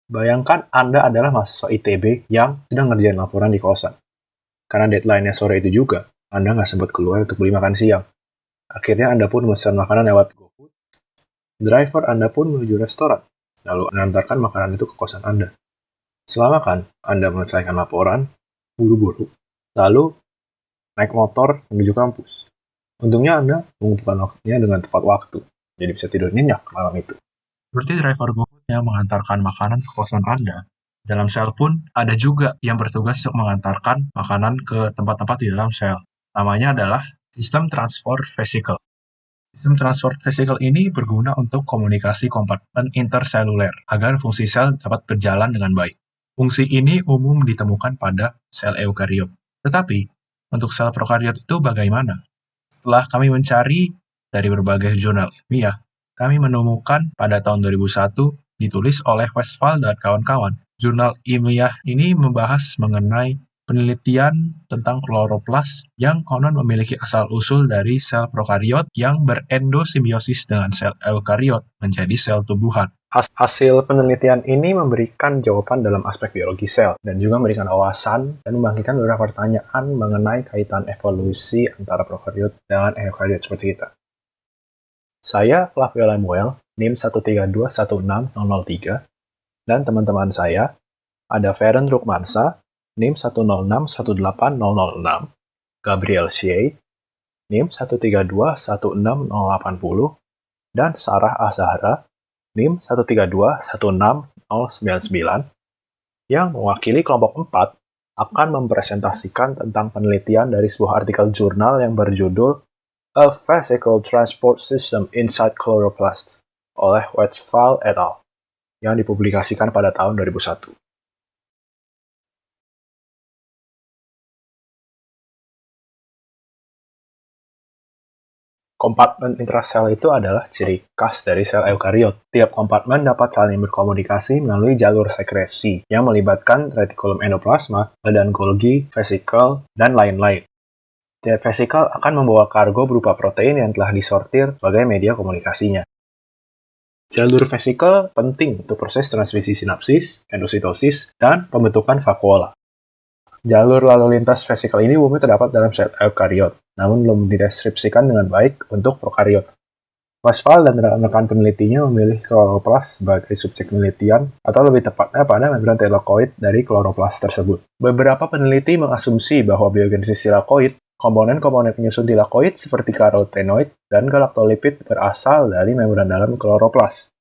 Bayangkan Anda adalah mahasiswa ITB yang sedang ngerjain laporan di kosan. Karena deadline-nya sore itu juga, Anda nggak sempat keluar untuk beli makan siang. Akhirnya Anda pun memesan makanan lewat GoFood. Driver Anda pun menuju restoran, lalu mengantarkan makanan itu ke kosan Anda. Selama kan Anda menyelesaikan laporan, buru-buru, lalu naik motor menuju kampus. Untungnya Anda mengumpulkan waktunya dengan tepat waktu, jadi bisa tidur nyenyak malam itu. Seperti driver GoFood yang mengantarkan makanan ke kosan Anda, dalam sel pun ada juga yang bertugas untuk mengantarkan makanan ke tempat-tempat di dalam sel. Namanya adalah sistem transport vesicle. Sistem transport vesicle ini berguna untuk komunikasi kompartemen interseluler agar fungsi sel dapat berjalan dengan baik. Fungsi ini umum ditemukan pada sel eukariot. Tetapi, untuk sel prokariot itu bagaimana? Setelah kami mencari dari berbagai jurnal ilmiah, kami menemukan pada tahun 2001 ditulis oleh Westphal dan kawan-kawan. Jurnal ilmiah ini membahas mengenai penelitian tentang kloroplas yang konon memiliki asal-usul dari sel prokariot yang berendosimbiosis dengan sel eukariot menjadi sel tumbuhan. Hasil penelitian ini memberikan jawaban dalam aspek biologi sel dan juga memberikan wawasan dan membangkitkan beberapa pertanyaan mengenai kaitan evolusi antara prokariot dengan eukariot seperti kita. Saya Flavio Lemuel, NIM 132160003, dan teman-teman saya ada Feren Rukmansa, NIM 106180006, Gabriel Shea, NIM 1321680, dan Sarah Azahra, NIM 1321699, yang mewakili kelompok 4 akan mempresentasikan tentang penelitian dari sebuah artikel jurnal yang berjudul A Vesicle Transport System Inside Chloroplasts oleh Westphal et al. Yang dipublikasikan pada tahun 2001. Kompartemen intrasel itu adalah ciri khas dari sel eukariot. Tiap kompartemen dapat saling berkomunikasi melalui jalur sekresi yang melibatkan retikulum endoplasma, badan Golgi, vesikel, dan lain-lain. Tiap vesikel akan membawa kargo berupa protein yang telah disortir sebagai media komunikasinya. Jalur vesikel penting untuk proses transmisi sinapsis, endositosis, dan pembentukan vakuola. Jalur lalu lintas vesikel ini umumnya terdapat dalam sel eukariot, namun belum dideskripsikan dengan baik untuk prokariot. Westphal dan rekan-rekan penelitinya memilih kloroplas sebagai subjek penelitian, atau lebih tepatnya pada membran tilakoid dari kloroplas tersebut. Beberapa peneliti mengasumsi bahwa biogenesis tilakoid, komponen-komponen penyusun tilakoid seperti karotenoid dan galaktolipid berasal dari membran dalam kloroplas.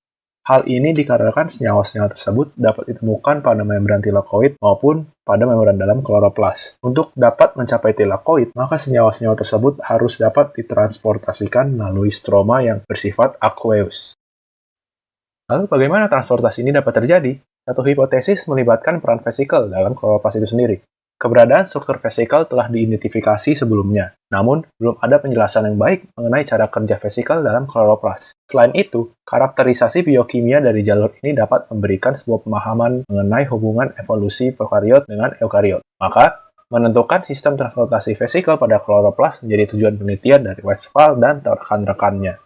Hal ini dikarenakan senyawa-senyawa tersebut dapat ditemukan pada membran tilakoid maupun pada membran dalam kloroplas. Untuk dapat mencapai tilakoid, maka senyawa-senyawa tersebut harus dapat ditransportasikan melalui stroma yang bersifat aqueous. Lalu bagaimana transportasi ini dapat terjadi? Satu hipotesis melibatkan peran vesikel dalam kloroplas itu sendiri. Keberadaan struktur vesikel telah diidentifikasi sebelumnya, namun belum ada penjelasan yang baik mengenai cara kerja vesikel dalam kloroplas. Selain itu, karakterisasi biokimia dari jalur ini dapat memberikan sebuah pemahaman mengenai hubungan evolusi prokariot dengan eukariot. Maka, menentukan sistem transportasi vesikel pada kloroplas menjadi tujuan penelitian dari Westphal dan rekan-rekannya.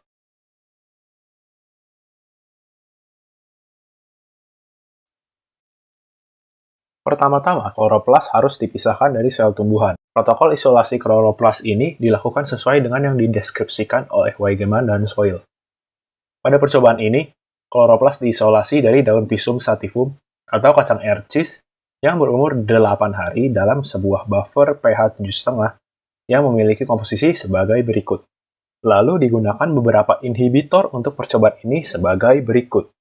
Pertama-tama, kloroplas harus dipisahkan dari sel tumbuhan. Protokol isolasi kloroplas ini dilakukan sesuai dengan yang dideskripsikan oleh Weigemann dan Soil. Pada percobaan ini, kloroplas diisolasi dari daun Pisum sativum atau kacang air cheese yang berumur 8 hari dalam sebuah buffer pH 7,5 yang memiliki komposisi sebagai berikut. Lalu digunakan beberapa inhibitor untuk percobaan ini sebagai berikut.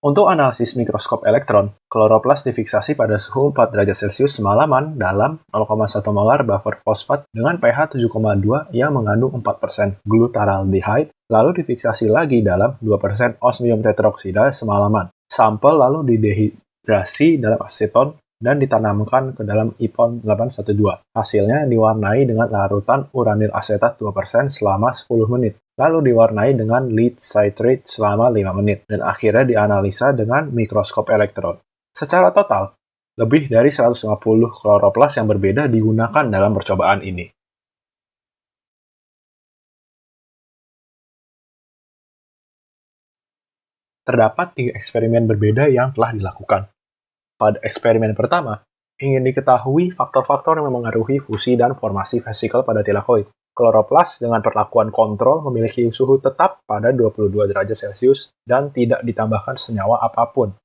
Untuk analisis mikroskop elektron, kloroplas difiksasi pada suhu 4 derajat Celcius semalaman dalam 0,1 molar buffer fosfat dengan pH 7,2 yang mengandung 4% glutaraldehyde, lalu difiksasi lagi dalam 2% osmium tetroksida semalaman. Sampel lalu didehidrasi dalam aseton dan ditanamkan ke dalam IPON 812. Hasilnya diwarnai dengan larutan uranil asetat 2% selama 10 menit. Lalu diwarnai dengan lead citrate selama 5 menit, dan akhirnya dianalisa dengan mikroskop elektron. Secara total, lebih dari 150 kloroplas yang berbeda digunakan dalam percobaan ini. Terdapat 3 eksperimen berbeda yang telah dilakukan. Pada eksperimen pertama, ingin diketahui faktor-faktor yang memengaruhi fusi dan formasi vesikel pada tilakoid. Kloroplas dengan perlakuan kontrol memiliki suhu tetap pada 22 derajat Celcius dan tidak ditambahkan senyawa apapun.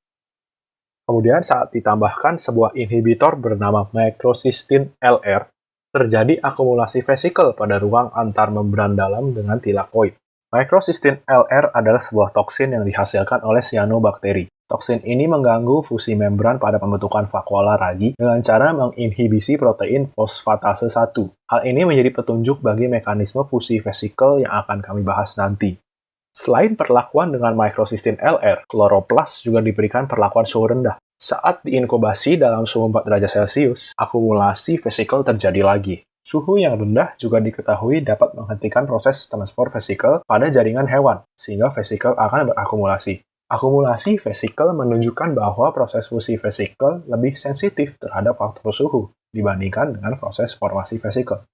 Kemudian saat ditambahkan sebuah inhibitor bernama microcystin LR, terjadi akumulasi vesikel pada ruang antar membran dalam dengan tilakoid. Microcystin LR adalah sebuah toksin yang dihasilkan oleh cyanobacteria. Toksin ini mengganggu fusi membran pada pembentukan vakuola ragi dengan cara menginhibisi protein fosfatase 1. Hal ini menjadi petunjuk bagi mekanisme fusi vesikel yang akan kami bahas nanti. Selain perlakuan dengan microcystin LR, kloroplas juga diberikan perlakuan suhu rendah. Saat diinkubasi dalam suhu 4 derajat Celcius, akumulasi vesikel terjadi lagi. Suhu yang rendah juga diketahui dapat menghentikan proses transfer vesikel pada jaringan hewan, sehingga vesikel akan berakumulasi. Akumulasi vesikel menunjukkan bahwa proses fusi vesikel lebih sensitif terhadap faktor suhu dibandingkan dengan proses formasi vesikel.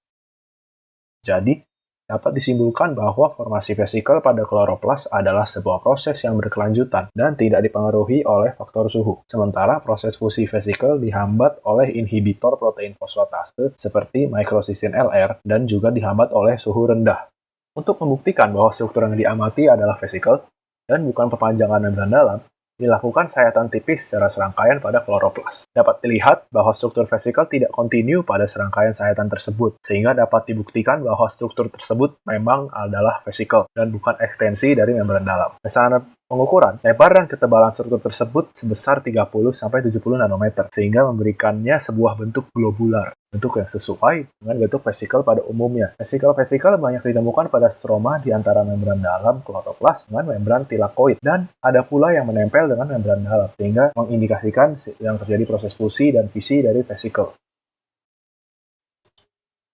Jadi, dapat disimpulkan bahwa formasi vesikel pada kloroplas adalah sebuah proses yang berkelanjutan dan tidak dipengaruhi oleh faktor suhu. Sementara proses fusi vesikel dihambat oleh inhibitor protein fosfatase seperti microcystin LR dan juga dihambat oleh suhu rendah. Untuk membuktikan bahwa struktur yang diamati adalah vesikel dan bukan perpanjangan membran dalam, dilakukan sayatan tipis secara serangkaian pada kloroplas. Dapat dilihat bahwa struktur vesikel tidak kontinu pada serangkaian sayatan tersebut, sehingga dapat dibuktikan bahwa struktur tersebut memang adalah vesikel dan bukan ekstensi dari membran dalam. Berdasarkan pengukuran, lebar dan ketebalan struktur tersebut sebesar 30-70 nanometer, sehingga memberikannya sebuah bentuk globular, bentuk yang sesuai dengan bentuk vesikel pada umumnya. Vesikel-vesikel banyak ditemukan pada stroma di antara membran dalam kloroplas dengan membran tilakoid, dan ada pula yang menempel dengan membran dalam, sehingga mengindikasikan yang terjadi proses fusi dan fisi dari vesikel.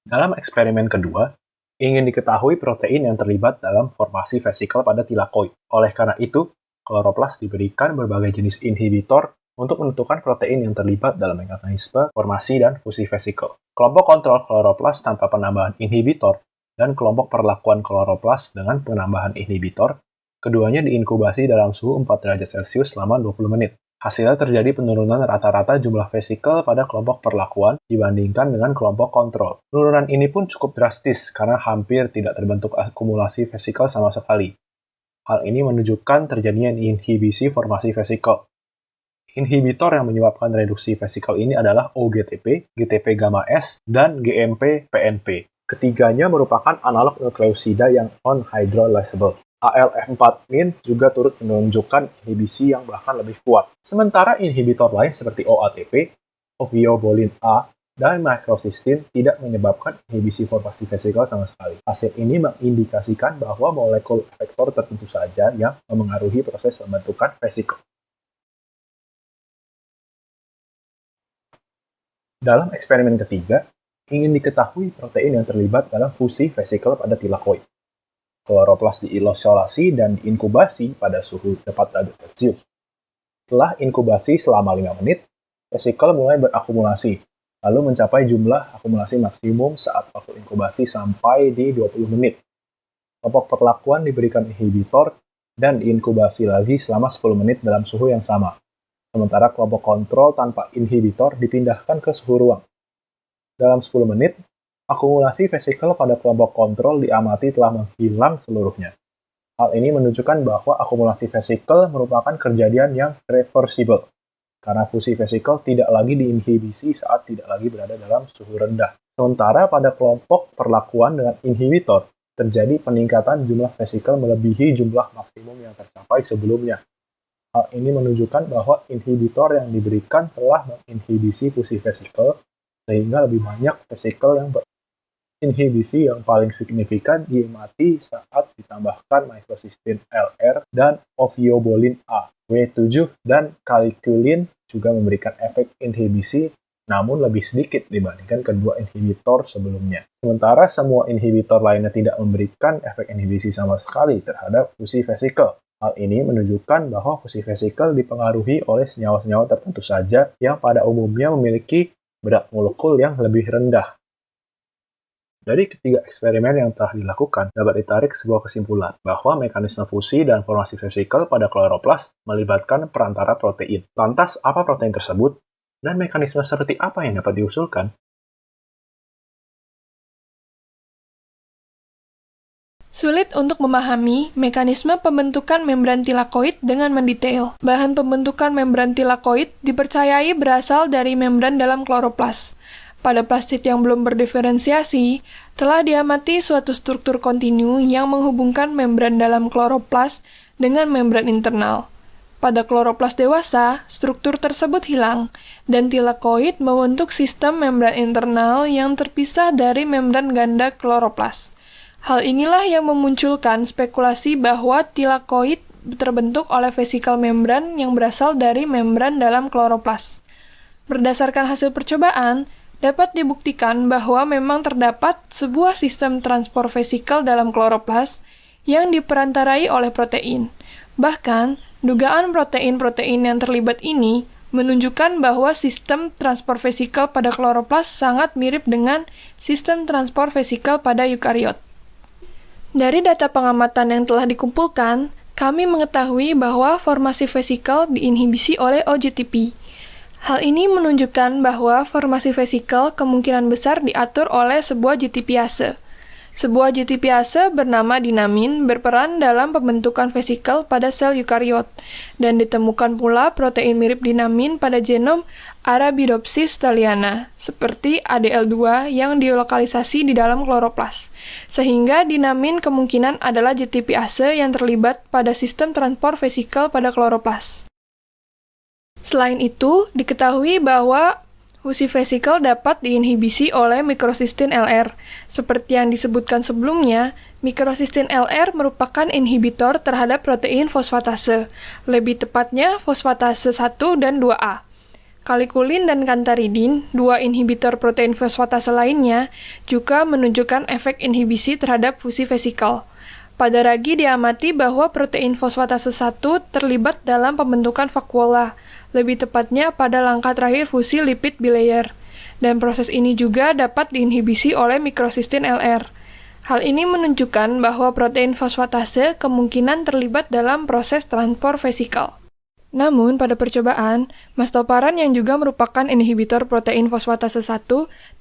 Dalam eksperimen kedua, ingin diketahui protein yang terlibat dalam formasi vesikel pada tilakoid. Oleh karena itu, kloroplas diberikan berbagai jenis inhibitor untuk menentukan protein yang terlibat dalam mekanisme formasi dan fusi vesikel. Kelompok kontrol kloroplas tanpa penambahan inhibitor dan kelompok perlakuan kloroplas dengan penambahan inhibitor, keduanya diinkubasi dalam suhu 4 derajat Celcius selama 20 menit. Hasilnya terjadi penurunan rata-rata jumlah vesikel pada kelompok perlakuan dibandingkan dengan kelompok kontrol. Penurunan ini pun cukup drastis karena hampir tidak terbentuk akumulasi vesikel sama sekali. Hal ini menunjukkan terjadinya inhibisi formasi vesikel. Inhibitor yang menyebabkan reduksi vesikel ini adalah OGTP, GTP gamma S, dan GMP-PNP. Ketiganya merupakan analog nukleosida yang non-hydrolysable. ALF4-min juga turut menunjukkan inhibisi yang bahkan lebih kuat. Sementara inhibitor lain seperti OATP, oviobolin A, dan microcystin tidak menyebabkan inhibisi formasi vesikel sama sekali. Hasil ini mengindikasikan bahwa molekul efektor tertentu saja yang memengaruhi proses pembentukan vesikel. Dalam eksperimen ketiga, ingin diketahui protein yang terlibat dalam fusi vesikel pada tilakoid. Kloroplas diisolasi dan diinkubasi pada suhu 4 derajat Celcius. Setelah inkubasi selama 5 menit, vesikel mulai berakumulasi, lalu mencapai jumlah akumulasi maksimum saat waktu inkubasi sampai di 20 menit. Kelompok perlakuan diberikan inhibitor dan diinkubasi lagi selama 10 menit dalam suhu yang sama. Sementara kelompok kontrol tanpa inhibitor dipindahkan ke suhu ruang. Dalam 10 menit, akumulasi vesikel pada kelompok kontrol diamati telah menghilang seluruhnya. Hal ini menunjukkan bahwa akumulasi vesikel merupakan kejadian yang reversible, karena fusi vesikel tidak lagi diinhibisi saat tidak lagi berada dalam suhu rendah. Sementara pada kelompok perlakuan dengan inhibitor, terjadi peningkatan jumlah vesikel melebihi jumlah maksimum yang tercapai sebelumnya. Hal ini menunjukkan bahwa inhibitor yang diberikan telah menginhibisi fusi vesikel, sehingga lebih banyak vesikel yang inhibisi yang paling signifikan diamati saat ditambahkan microcystin LR dan oviobolin A. W7 dan caliculain juga memberikan efek inhibisi, namun lebih sedikit dibandingkan kedua inhibitor sebelumnya. Sementara semua inhibitor lainnya tidak memberikan efek inhibisi sama sekali terhadap fusi vesikel. Hal ini menunjukkan bahwa fusi vesikel dipengaruhi oleh senyawa-senyawa tertentu saja yang pada umumnya memiliki berat molekul yang lebih rendah. Dari ketiga eksperimen yang telah dilakukan, dapat ditarik sebuah kesimpulan bahwa mekanisme fusi dan formasi vesikal pada kloroplas melibatkan perantara protein. Lantas, apa protein tersebut? Dan mekanisme seperti apa yang dapat diusulkan? Sulit untuk memahami mekanisme pembentukan membran tilakoid dengan mendetail. Bahan pembentukan membran tilakoid dipercayai berasal dari membran dalam kloroplas. Pada plastit yang belum berdiferensiasi, telah diamati suatu struktur kontinu yang menghubungkan membran dalam kloroplas dengan membran internal. Pada kloroplas dewasa, struktur tersebut hilang, dan tilakoid membentuk sistem membran internal yang terpisah dari membran ganda kloroplas. Hal inilah yang memunculkan spekulasi bahwa tilakoid terbentuk oleh vesikal membran yang berasal dari membran dalam kloroplas. Berdasarkan hasil percobaan, dapat dibuktikan bahwa memang terdapat sebuah sistem transport vesikal dalam kloroplas yang diperantarai oleh protein. Bahkan, dugaan protein-protein yang terlibat ini menunjukkan bahwa sistem transport vesikal pada kloroplas sangat mirip dengan sistem transport vesikal pada eukariot. Dari data pengamatan yang telah dikumpulkan, kami mengetahui bahwa formasi vesikal diinhibisi oleh OGTP. Hal ini menunjukkan bahwa formasi vesikal kemungkinan besar diatur oleh sebuah GTPase. Sebuah GTPase bernama dinamin berperan dalam pembentukan vesikal pada sel eukariot, dan ditemukan pula protein mirip dinamin pada genom Arabidopsis thaliana, seperti ADL2 yang dilokalisasi di dalam kloroplas. Sehingga dinamin kemungkinan adalah GTPase yang terlibat pada sistem transport vesikal pada kloroplas. Selain itu, diketahui bahwa fusi vesikal dapat diinhibisi oleh mikrosistin LR. Seperti yang disebutkan sebelumnya, mikrosistin LR merupakan inhibitor terhadap protein fosfatase, lebih tepatnya fosfatase 1 dan 2A. Kalikulin dan kantaridin, dua inhibitor protein fosfatase lainnya, juga menunjukkan efek inhibisi terhadap fusi vesikal. Pada ragi diamati bahwa protein fosfatase 1 terlibat dalam pembentukan vakuola, lebih tepatnya pada langkah terakhir fusi lipid bilayer, dan proses ini juga dapat diinhibisi oleh mikrosistin LR. Hal ini menunjukkan bahwa protein fosfatase kemungkinan terlibat dalam proses transport vesikal. Namun, pada percobaan, mastoparan yang juga merupakan inhibitor protein fosfatase 1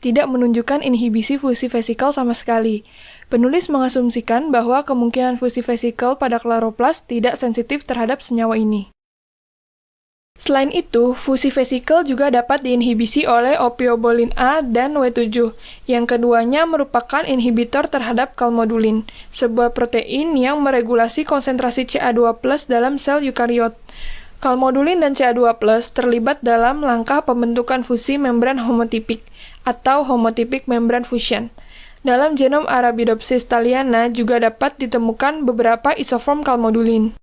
tidak menunjukkan inhibisi fusi vesikal sama sekali. Penulis mengasumsikan bahwa kemungkinan fusi vesikal pada kloroplas tidak sensitif terhadap senyawa ini. Selain itu, fusi vesikal juga dapat diinhibisi oleh opiobolin A dan W7, yang keduanya merupakan inhibitor terhadap kalmodulin, sebuah protein yang meregulasi konsentrasi Ca2+ dalam sel eukariot. Kalmodulin dan Ca2+ terlibat dalam langkah pembentukan fusi membran homotipik atau homotipik membran fusion. Dalam genom Arabidopsis thaliana juga dapat ditemukan beberapa isoform kalmodulin.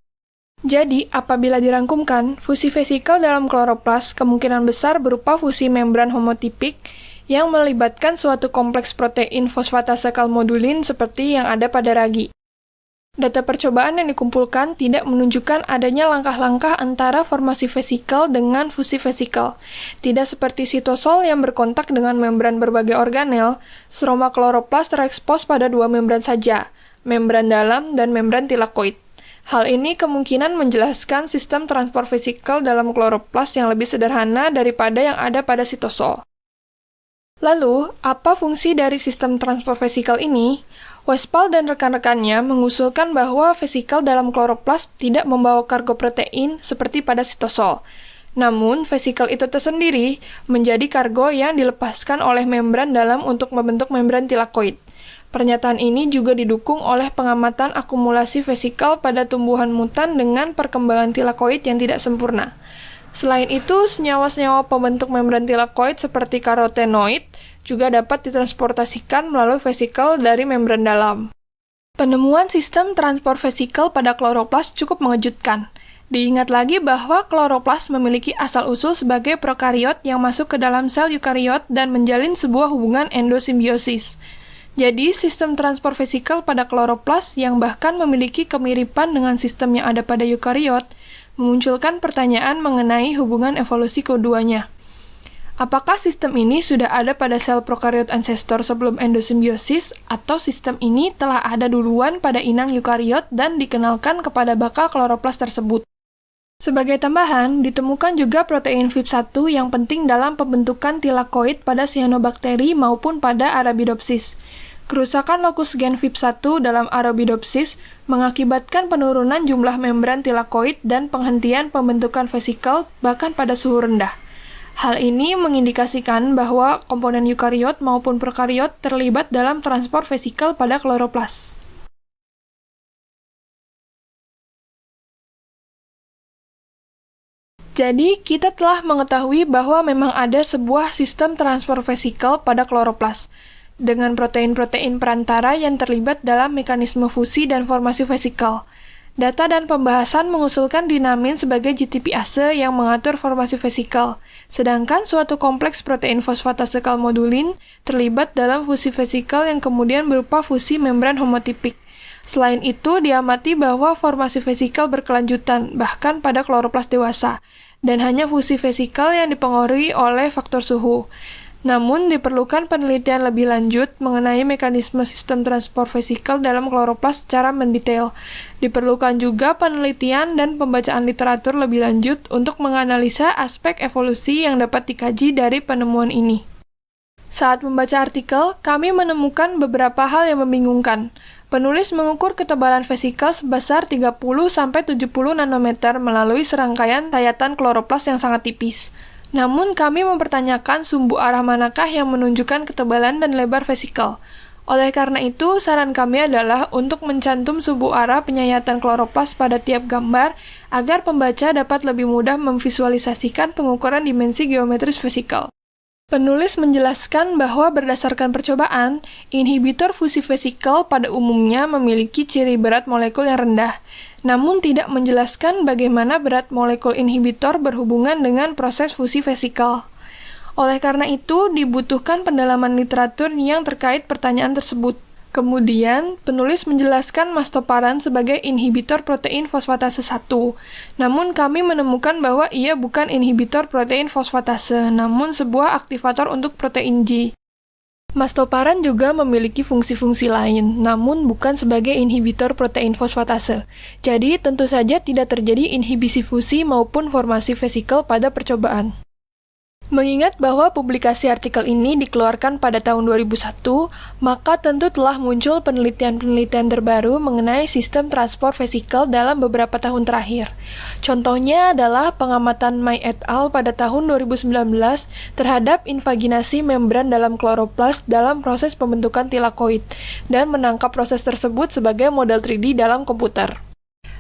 Jadi, apabila dirangkumkan, fusi vesikal dalam kloroplas kemungkinan besar berupa fusi membran homotipik yang melibatkan suatu kompleks protein fosfatase kalmodulin seperti yang ada pada ragi. Data percobaan yang dikumpulkan tidak menunjukkan adanya langkah-langkah antara formasi vesikal dengan fusi vesikal. Tidak seperti sitosol yang berkontak dengan membran berbagai organel, seroma kloroplas terekspos pada dua membran saja, membran dalam dan membran tilakoid. Hal ini kemungkinan menjelaskan sistem transport vesikal dalam kloroplas yang lebih sederhana daripada yang ada pada sitosol. Lalu, apa fungsi dari sistem transport vesikal ini? Westphal dan rekan-rekannya mengusulkan bahwa vesikal dalam kloroplas tidak membawa kargo protein seperti pada sitosol. Namun, vesikal itu tersendiri menjadi kargo yang dilepaskan oleh membran dalam untuk membentuk membran tilakoid. Pernyataan ini juga didukung oleh pengamatan akumulasi vesikal pada tumbuhan mutan dengan perkembangan tilakoid yang tidak sempurna. Selain itu, senyawa-senyawa pembentuk membran tilakoid seperti karotenoid juga dapat ditransportasikan melalui vesikal dari membran dalam. Penemuan sistem transport vesikal pada kloroplas cukup mengejutkan. Diingat lagi bahwa kloroplas memiliki asal-usul sebagai prokariot yang masuk ke dalam sel eukariot dan menjalin sebuah hubungan endosimbiosis. Jadi, sistem transport vesikal pada kloroplas yang bahkan memiliki kemiripan dengan sistem yang ada pada eukariot memunculkan pertanyaan mengenai hubungan evolusi keduanya. Apakah sistem ini sudah ada pada sel prokariot ancestor sebelum endosimbiosis, atau sistem ini telah ada duluan pada inang eukariot dan dikenalkan kepada bakal kloroplas tersebut? Sebagai tambahan, ditemukan juga protein VIP1 yang penting dalam pembentukan tilakoid pada cyanobacteria maupun pada Arabidopsis. Kerusakan lokus gen VIP1 dalam Arabidopsis mengakibatkan penurunan jumlah membran tilakoid dan penghentian pembentukan vesikel bahkan pada suhu rendah. Hal ini mengindikasikan bahwa komponen eukariot maupun prokariot terlibat dalam transport vesikel pada kloroplas. Jadi, kita telah mengetahui bahwa memang ada sebuah sistem transport vesikel pada kloroplas, dengan protein-protein perantara yang terlibat dalam mekanisme fusi dan formasi vesikel. Data dan pembahasan mengusulkan dinamin sebagai GTPase yang mengatur formasi vesikel, sedangkan suatu kompleks protein fosfatase kalmodulin terlibat dalam fusi vesikel yang kemudian berupa fusi membran homotipik. Selain itu, diamati bahwa formasi vesikel berkelanjutan, bahkan pada kloroplas dewasa, dan hanya fusi vesikel yang dipengaruhi oleh faktor suhu. Namun, diperlukan penelitian lebih lanjut mengenai mekanisme sistem transport vesikel dalam kloroplas secara mendetail. Diperlukan juga penelitian dan pembacaan literatur lebih lanjut untuk menganalisa aspek evolusi yang dapat dikaji dari penemuan ini. Saat membaca artikel, kami menemukan beberapa hal yang membingungkan. Penulis mengukur ketebalan vesikel sebesar 30-70 nanometer melalui serangkaian sayatan kloroplas yang sangat tipis. Namun, kami mempertanyakan sumbu arah manakah yang menunjukkan ketebalan dan lebar vesikel. Oleh karena itu, saran kami adalah untuk mencantum sumbu arah penyayatan kloroplas pada tiap gambar agar pembaca dapat lebih mudah memvisualisasikan pengukuran dimensi geometris vesikel. Penulis menjelaskan bahwa berdasarkan percobaan, inhibitor fusi vesikel pada umumnya memiliki ciri berat molekul yang rendah, namun tidak menjelaskan bagaimana berat molekul inhibitor berhubungan dengan proses fusi vesikel. Oleh karena itu, dibutuhkan pendalaman literatur yang terkait pertanyaan tersebut. Kemudian, penulis menjelaskan mastoparan sebagai inhibitor protein fosfatase 1. Namun, kami menemukan bahwa ia bukan inhibitor protein fosfatase, namun sebuah aktivator untuk protein G. Mastoparan juga memiliki fungsi-fungsi lain, namun bukan sebagai inhibitor protein fosfatase. Jadi, tentu saja tidak terjadi inhibisi fusi maupun formasi vesikel pada percobaan. Mengingat bahwa publikasi artikel ini dikeluarkan pada tahun 2001, maka tentu telah muncul penelitian-penelitian terbaru mengenai sistem transport vesikel dalam beberapa tahun terakhir. Contohnya adalah pengamatan Mai et al. Pada tahun 2019 terhadap invaginasi membran dalam kloroplas dalam proses pembentukan tilakoid, dan menangkap proses tersebut sebagai model 3D dalam komputer.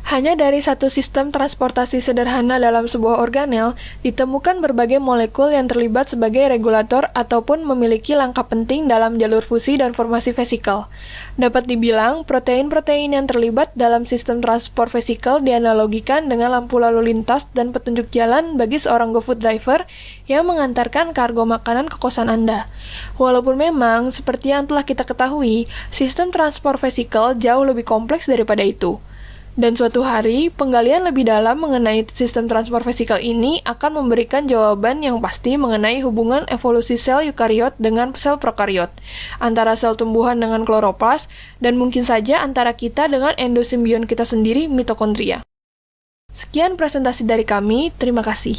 Hanya dari satu sistem transportasi sederhana dalam sebuah organel, ditemukan berbagai molekul yang terlibat sebagai regulator ataupun memiliki langkah penting dalam jalur fusi dan formasi vesikel. Dapat dibilang, protein-protein yang terlibat dalam sistem transport vesikel dianalogikan dengan lampu lalu lintas dan petunjuk jalan bagi seorang GoFood driver yang mengantarkan kargo makanan ke kosan Anda. Walaupun memang, seperti yang telah kita ketahui, sistem transport vesikel jauh lebih kompleks daripada itu. Dan suatu hari, penggalian lebih dalam mengenai sistem transport vesikel ini akan memberikan jawaban yang pasti mengenai hubungan evolusi sel eukariot dengan sel prokariot, antara sel tumbuhan dengan kloroplas, dan mungkin saja antara kita dengan endosimbion kita sendiri, mitokondria. Sekian presentasi dari kami, terima kasih.